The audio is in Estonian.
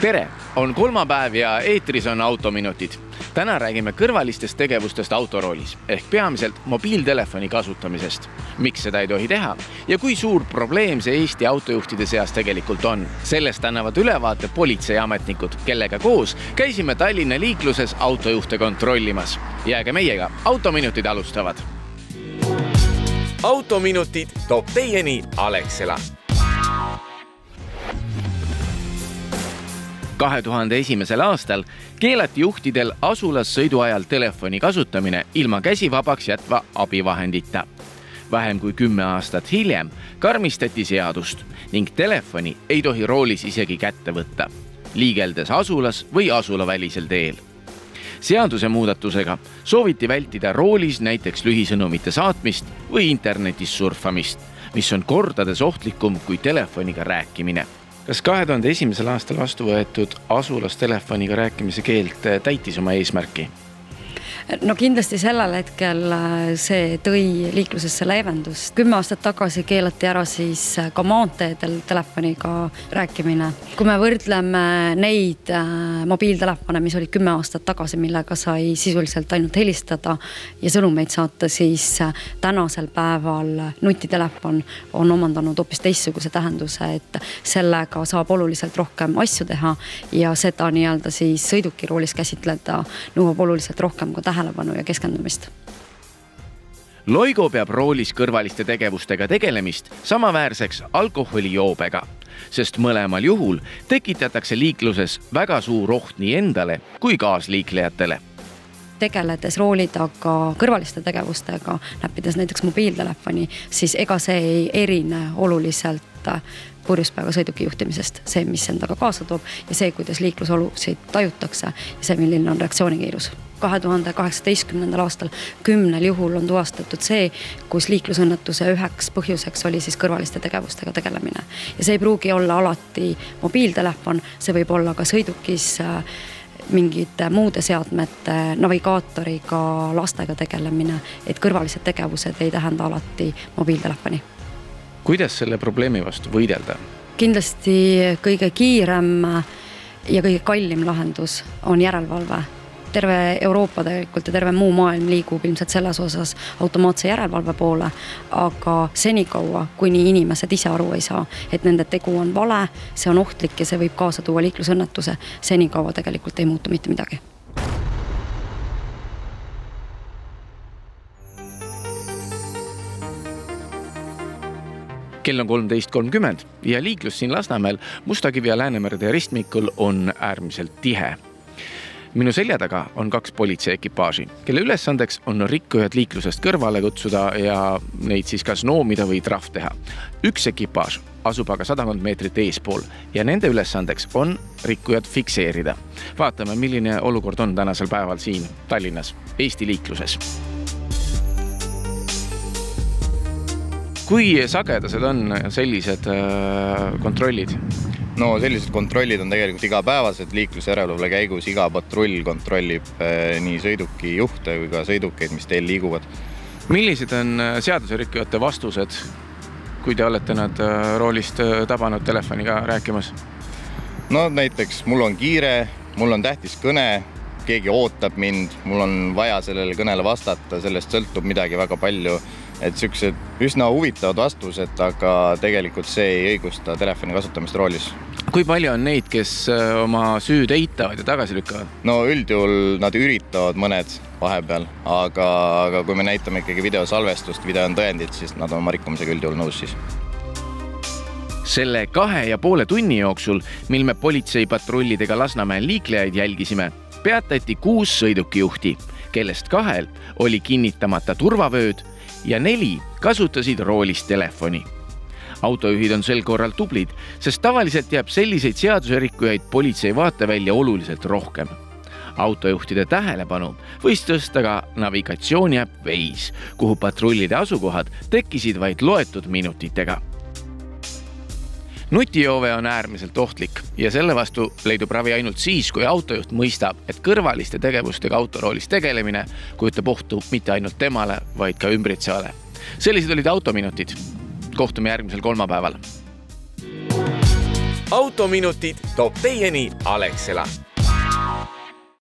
Tere, on kolmapäev ja eetris on autominutid. Täna räägime kõrvalistest tegevustest autoroolis ehk peamiselt mobiiltelefoni kasutamisest. Miks seda ei tohi teha ja kui suur probleem see Eesti autojuhtide seas tegelikult on. Sellest annavad ülevaate politseiametnikud, kellega koos käisime Tallinna liikluses autojuhte kontrollimas. Jääge meiega, autominutid alustavad. Autominutid toob teieni Alexela. 2001. aastal keelati juhtidel asulas sõidu ajal telefoni kasutamine ilma käsi vabaks jätva abivahendita. Vähem kui 10 aastat hiljem karmistati seadust ning telefoni ei tohi roolis isegi kätte võtta, liigeldes asulas või asulavälisel teel. Seaduse muudatusega sooviti vältida roolis näiteks lühisõnumite saatmist või internetis surfamist, mis on kordades ohtlikum kui telefoniga rääkimine. Kas 2001. aastal vastu võetud asulas telefoniga rääkimise keeld täitis oma eesmärki? No kindlasti sellel hetkel see tõi liiklusesse leevendust. 10 aastat tagasi keelati ära siis ka maanteedel telefoniga rääkimine. Kui me võrdleme neid mobiiltelefone, mis olid 10 aastat tagasi, millega sai sisuliselt ainult helistada ja sõnumeid saata, siis tänasel päeval nutitelefon on omandanud hoopis teistsuguse tähenduse, et sellega saab oluliselt rohkem asju teha ja seda nii-öelda siis sõidukiroolis käsitleda nõuab oluliselt rohkem ka tähelepanu ja keskendumist. Loigo peab roolis kõrvaliste tegevustega tegelemist samaväärseks alkoholijoobega, sest mõlemal juhul tekitatakse liikluses väga suur oht nii endale kui kaasliiklejatele. Tegeledes rooli taga kõrvaliste tegevustega, näppides näiteks mobiiltelefoni, siis ega see ei erine oluliselt purjuspäeva sõiduki juhtimisest. See, mis endaga kaasa toob ja see, kuidas liiklusolusid tajutakse ja see, milline on reaktsioonikiirus. 2018. aastal 10 juhul on tuvastatud see, kus liiklusõnnetuse üheks põhjuseks oli siis kõrvaliste tegevustega tegelemine. Ja see ei pruugi olla alati mobiiltelefon, see võib olla ka sõidukis mingite muude seadmete, navigaatoriga, lastega tegelemine, et kõrvalised tegevused ei tähenda alati mobiiltelefoni. Kuidas selle probleemi vastu võidelda? Kindlasti kõige kiirem ja kõige kallim lahendus on järelevalve. Terve Euroopa tegelikult ja terve muu maailm liigub ilmselt selles osas automaatse järelevalve poole, aga senikaua, kuni inimesed ise aru ei saa, et nende tegu on vale, see on ohtlik ja see võib kaasa tuua liiklusõnnetuse, senikaua tegelikult ei muutu mitte midagi. Kell on 13.30 ja liiklus siin Lasnamäel Mustakivi ja Läänemere ristmikul on äärmiselt tihe. Minu selja taga on 2 politseekipaaži, kelle ülesandeks on rikkujad liiklusest kõrvale kutsuda ja neid siis kas noomida või trahv teha. Üks ekipaaž asub aga 100 meetrit eespool ja nende ülesandeks on rikkujad fikseerida. Vaatame, milline olukord on tänasel päeval siin Tallinnas, Eesti liikluses. Kui sagedased on sellised kontrollid? No sellised kontrollid on tegelikult igapäevased liiklusjärelevalve käigus. Iga patrull kontrollib nii sõiduki juhte kui ka sõidukeid, mis teil liiguvad. Millised on seaduserikkujate vastused, kui te olete nad roolist tabanud telefoniga rääkimas? No näiteks mul on kiire, mul on tähtis kõne, keegi ootab mind, mul on vaja sellele kõnele vastata, sellest sõltub midagi väga palju. Et sellised üsna huvitavad vastused, aga tegelikult see ei õigusta telefoni kasutamist roolis. Kui palju on neid, kes oma süüd eitavad ja tagasi lükkavad? No üldjuhul nad üritavad mõned vahepeal, aga kui me näitame ikkagi videosalvestust, video on tõendid, siis nad on oma rikkumisega üldjuhul nõus siis. Selle 2,5 tunni jooksul, mil me politseipatrullidega Lasnamäel liiklejaid jälgisime, peatati 6 sõidukijuhti, kellest 2 oli kinnitamata turvavööd ja 4 kasutasid roolist telefoni. Autojuhid on sel korral tublid, sest tavaliselt jääb selliseid seaduserikkujaid politsei vaatevälja oluliselt rohkem. Autojuhtide tähelepanu võis tõsta ka navigatsiooniäpp Waze, kuhu patrullide asukohad tekkisid vaid loetud minutitega. Nutijoove on äärmiselt ohtlik ja selle vastu leidub ravi ainult siis, kui autojuht mõistab, et kõrvaliste tegevustega autoroolis tegelemine kujutab ohtu mitte ainult temale, vaid ka ümbritsevale. Sellised olid autominutid. Kohtume järgmisel kolmapäeval. autominutid toob teieni Alexela.